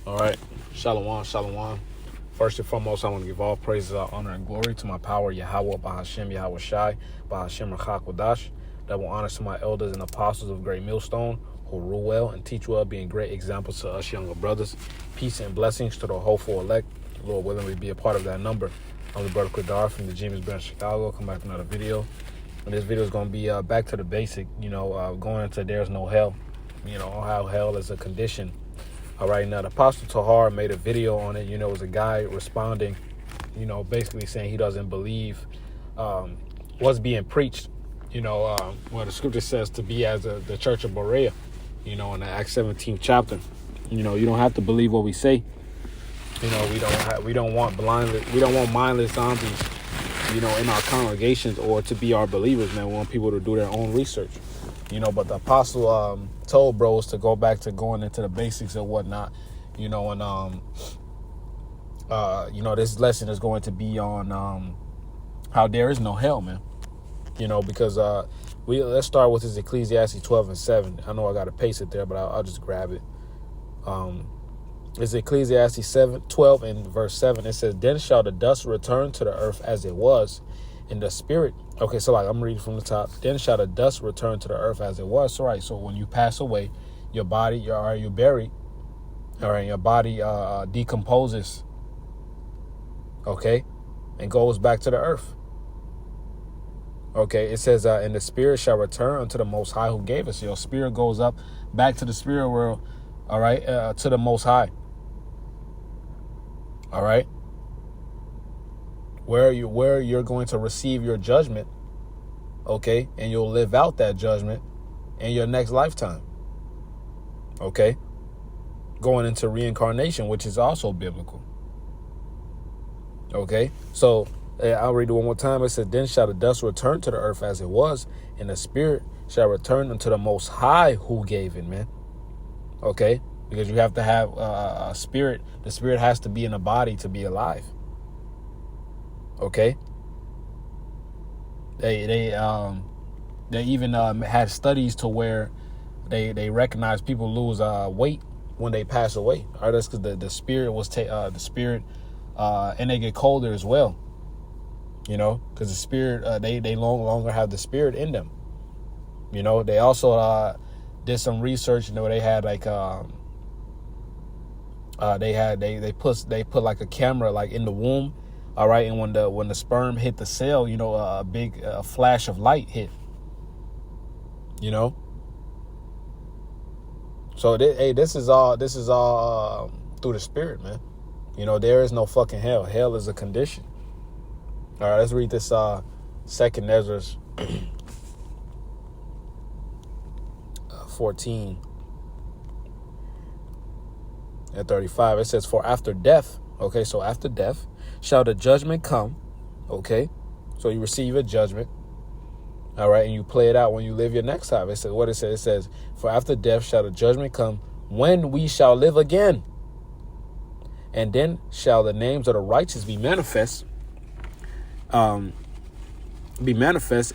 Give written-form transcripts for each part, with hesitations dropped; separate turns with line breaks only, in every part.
All right. Shalom, shalom. First and foremost, I want to give all praises, honor, and glory to my power, Yahweh, Bahashem, Yahweh Shai, Bahashem, Rachakwadash. Double honors to my elders and apostles of Great Millstone, who rule well and teach well, being great examples to us younger brothers. Peace and blessings to the hopeful elect. Lord willing, we be a part of that number. I'm the brother Qadar from the James Branch, Chicago. Come back with another video. And this video is going to be back to the basic, going into there's no hell, how hell is a condition. All right, now the Apostle Tahar made a video on it. It was a guy responding, basically saying he doesn't believe what's being preached, what the scripture says to be as the church of Berea, in the Acts 17th chapter. You don't have to believe what we say. We don't want mindless zombies, in our congregations or to be our believers, man. We want people to do their own research. But the apostle told bros to go back to going into the basics and whatnot, and this lesson is going to be on how there is no hell, man. Because let's start with this Ecclesiastes 12:7. I know I got to paste it there, but I'll just grab it. It's Ecclesiastes 12 and verse 7. It says, "Then shall the dust return to the earth as it was, and the spirit." Okay, so I'm reading from the top. "Then shall the dust return to the earth as it was." All right, so when you pass away, your body, you're buried. All right, your body decomposes. Okay, and goes back to the earth. Okay, it says, "And the spirit shall return unto the Most High who gave us." Your spirit goes up back to the spirit world. All right, to the Most High. All right. Where you're going to receive your judgment, okay, and you'll live out that judgment in your next lifetime, okay, going into reincarnation, which is also biblical, okay. So I'll read it one more time. It says, "Then shall the dust return to the earth as it was, and the spirit shall return unto the Most High who gave it," man, okay, because you have to have a spirit. The spirit has to be in a body to be alive. Okay. They even had studies to where they recognize people lose weight when they pass away. All right, that's because the spirit was the spirit, and they get colder as well. Because the spirit they no longer have the spirit in them. They also did some research. They had like they put like a camera like in the womb. All right, and when the sperm hit the cell, a big flash of light hit. So this is all through the spirit, man. There is no fucking hell. Hell is a condition. All right, let's read this second Ezra 14 and 35. It says, "For after death," okay, so after death shall the judgment come, okay? So you receive a judgment, all right, and you play it out when you live your next time. It says what it says. It says, "For after death shall the judgment come, when we shall live again. And then shall the names of the righteous be manifest, and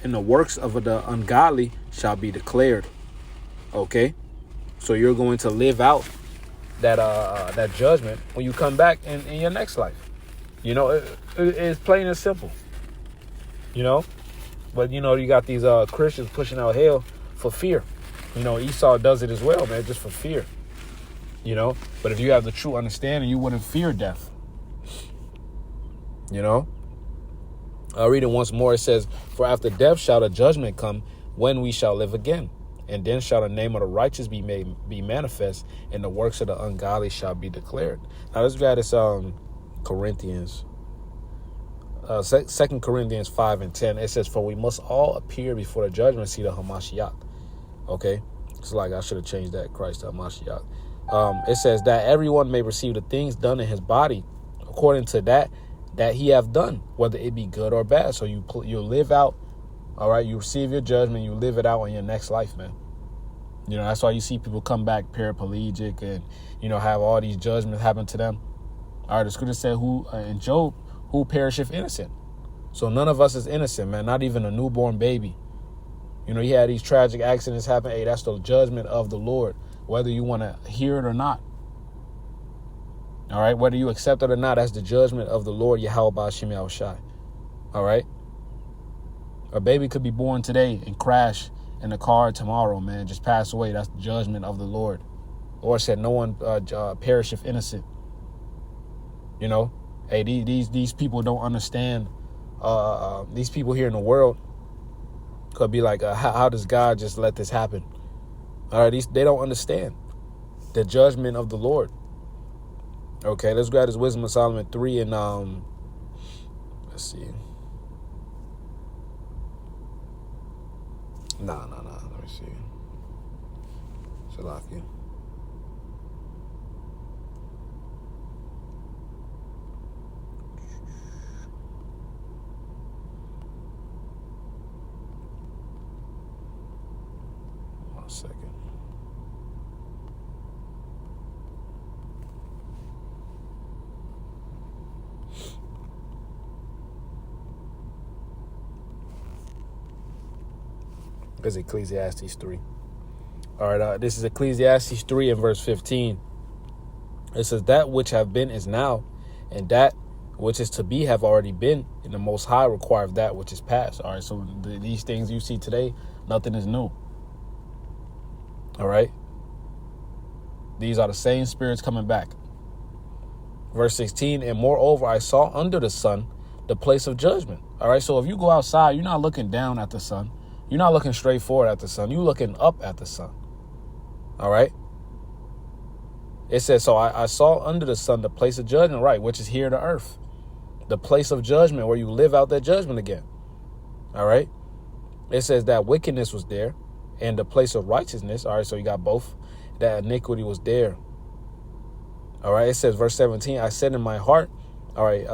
the works of the ungodly shall be declared." Okay, so you're going to live out that judgment when you come back in your next life. It's plain and simple. But you got these Christians pushing out hell for fear. Esau does it as well, man, just for fear. But if you have the true understanding, you wouldn't fear death. I'll read it once more. It says, "For after death shall the judgment come, when we shall live again. And then shall the name of the righteous be manifest, and the works of the ungodly shall be declared." Now let's grab this Corinthians, 2 Corinthians 5 and 10. It says, "For we must all appear before the judgment seat of Hamashiach." Okay, it's like I should have changed that, Christ Hamashiach. It says that everyone may receive the things done in his body according to that he have done, whether it be good or bad. So you live out. All right, you receive your judgment, you live it out in your next life, man. That's why you see people come back paraplegic and, have all these judgments happen to them. All right, the scripture said in Job, "Who perisheth innocent?" So none of us is innocent, man, not even a newborn baby. You had these tragic accidents happen. Hey, that's the judgment of the Lord, whether you want to hear it or not. All right, whether you accept it or not, that's the judgment of the Lord Yahweh Ba'ashem Yahushai. All right, a baby could be born today and crash in a car tomorrow, man, just pass away. That's the judgment of the Lord. The Lord said, "No one perisheth innocent." You know, hey, these people don't understand. These people here in the world could be like, how does God just let this happen? All right, they don't understand the judgment of the Lord. Okay, let's grab this Wisdom of Solomon 3 and let's see. Nah. Let me see. Salakia. One second. It's Ecclesiastes 3. All right, this is Ecclesiastes 3 and verse 15. It says, "That which have been is now, and that which is to be have already been, and the Most High requireth that which is past." All right, so these things you see today, nothing is new. All right, these are the same spirits coming back. Verse 16, "And moreover, I saw under the sun the place of judgment." All right, so if you go outside, you're not looking down at the sun. You're not looking straight forward at the sun. You're looking up at the sun. All right. It says, "So I saw under the sun the place of judgment," right, which is here to earth. The place of judgment where you live out that judgment again. All right. It says that wickedness was there and the place of righteousness. All right. So you got both. That iniquity was there. All right. It says, verse 17, "I said in my heart," all right.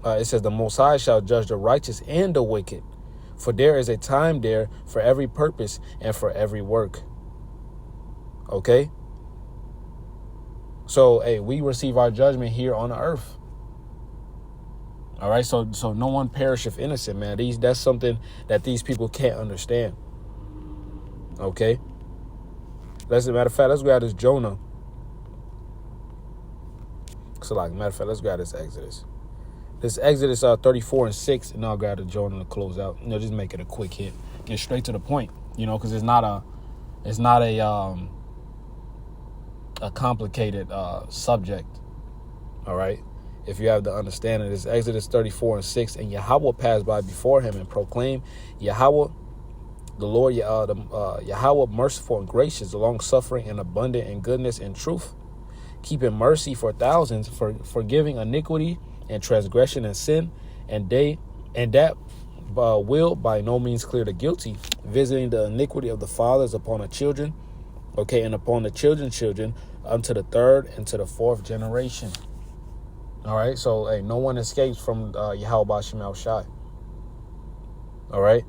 It says, "The Most High shall judge the righteous and the wicked. For there is a time there for every purpose and for every work." Okay? So, hey, we receive our judgment here on the earth. All right? So no one perisheth innocent, man. That's something that these people can't understand. Okay? As a matter of fact, let's grab this Jonah. So, matter of fact, let's grab this Exodus. This Exodus 34 and 6, and I'll grab the Jonah to close out. Just make it a quick hit. Get straight to the point, because it's not a complicated subject. All right. If you have the understanding, this Exodus 34 and 6, "And Yahweh passed by before him and proclaimed, Yahweh, the Lord, Yahweh, merciful and gracious, long-suffering and abundant in goodness and truth, keeping mercy for thousands, forgiving iniquity and transgression and sin, and that will by no means clear the guilty, visiting the iniquity of the fathers upon the children, okay, and upon the children's children, unto the third and to the fourth generation." All right, so hey, no one escapes from Yahweh Ba'ashem Yahushai. All right,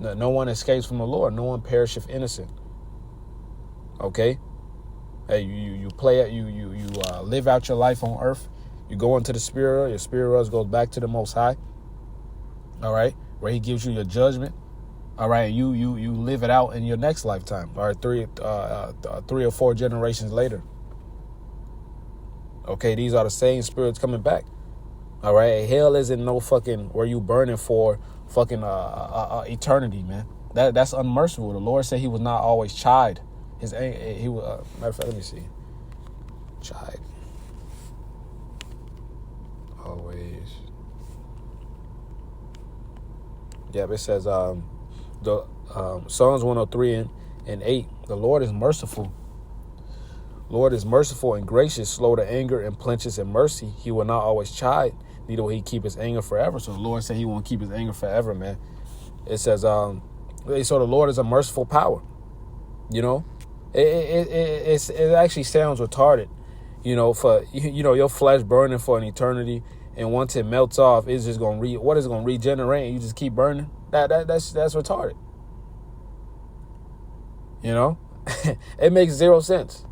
no one escapes from the Lord. No one perisheth innocent. Okay. Hey, you play it. You live out your life on earth. You go into the spirit world. Your spirit world goes back to the Most High. All right, where He gives you your judgment. All right, you live it out in your next lifetime. All right, three or four generations later. Okay, these are the same spirits coming back. All right, hell isn't no fucking where you burning for fucking eternity, man. That's unmerciful. The Lord said He was not always chide. He was matter of fact, let me see. Chide. Always. Yeah, it says the Psalms 103 and 8. "The Lord is merciful. Lord is merciful and gracious, slow to anger and plenteous in mercy. He will not always chide, neither will He keep His anger forever." So the Lord said He won't keep His anger forever, man. It says so the Lord is a merciful power. It actually sounds retarded, for your flesh burning for an eternity, and once it melts off, it's just gonna regenerate, and you just keep burning. That's retarded. It makes zero sense.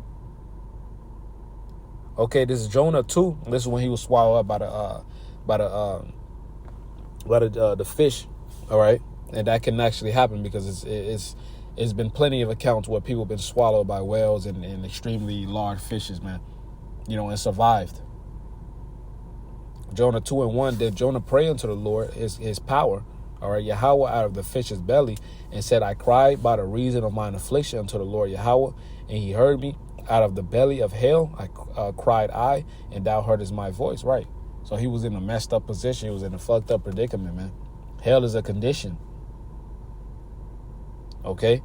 Okay, this is Jonah 2. This is when he was swallowed up by the fish. All right, and that can actually happen because It's been plenty of accounts where people have been swallowed by whales and extremely large fishes, man, and survived. Jonah 2:1, did Jonah pray unto the Lord, his power, all right, Yahweh, out of the fish's belly, and said, I cried by the reason of mine affliction unto the Lord Yahweh, and he heard me. Out of the belly of hell I cried and thou heardest my voice. Right. So he was in a messed up position. He was in a fucked up predicament, man. Hell is a condition. Okay?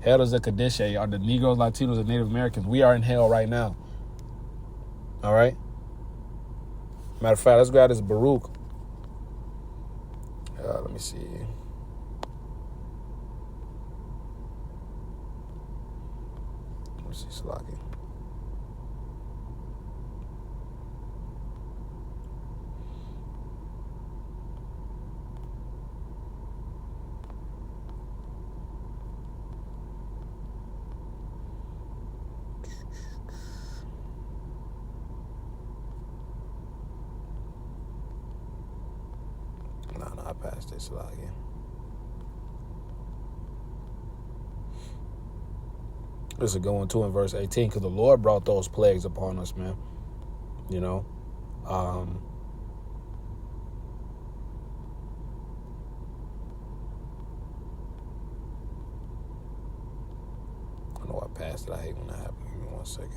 Hell is a condition. Are the Negroes, Latinos, and Native Americans? We are in hell right now. All right? Matter of fact, let's grab this Baruch. Let me see. Let me see, Salaki. No, I passed this Salaki. This is going to in verse 18, because the Lord brought those plagues upon us, man. I don't know I passed it. I hate when that happens. Give me 1 second.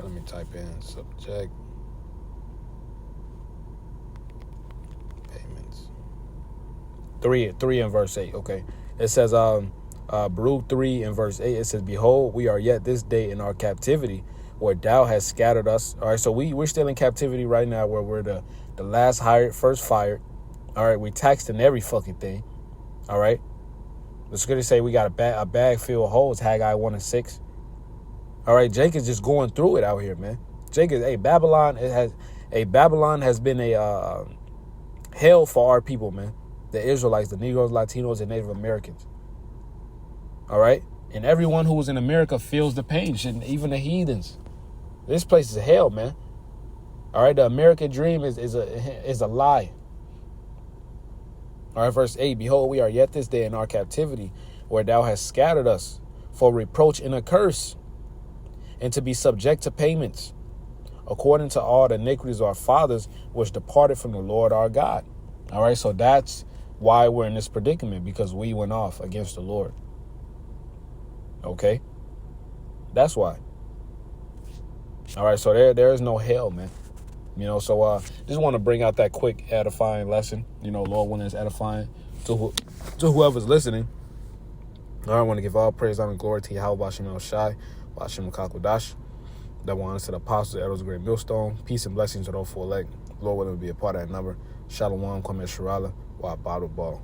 Let me type in subject payments. 3 in verse 8. Okay. It says, Baruch 3 in verse 8, it says, behold, we are yet this day in our captivity, where thou hast scattered us. All right, so we're still in captivity right now, where we're the last hired, first fired. All right, we taxed in every fucking thing. All right. The scripture say we got a bag filled of holes, Haggai 1 and 6. All right, Jake is just going through it out here, man. Jake is, Babylon has been a hell for our people, man. The Israelites, the Negroes, Latinos, and Native Americans. All right? And everyone who was in America feels the pain, even the heathens. This place is hell, man. All right? The American dream is a lie. All right, verse 8, behold, we are yet this day in our captivity, where thou hast scattered us for reproach and a curse, and to be subject to payments, according to all the iniquities of our fathers, which departed from the Lord our God. All right, so that's why we're in this predicament, because we went off against the Lord. Okay? That's why. All right, so there is no hell, man. So just want to bring out that quick edifying lesson. Lord willing, is edifying to whoever's listening. I want to give all praise, honor, and glory to Yahweh Bashim El Shai, Bashim Kakwadash. That will honor to the apostles, the elders, great millstone. Peace and blessings to those 4 elect. Lord willing to be a part of that number. Shalom, Kwame Sharala, Wa Baba Ball.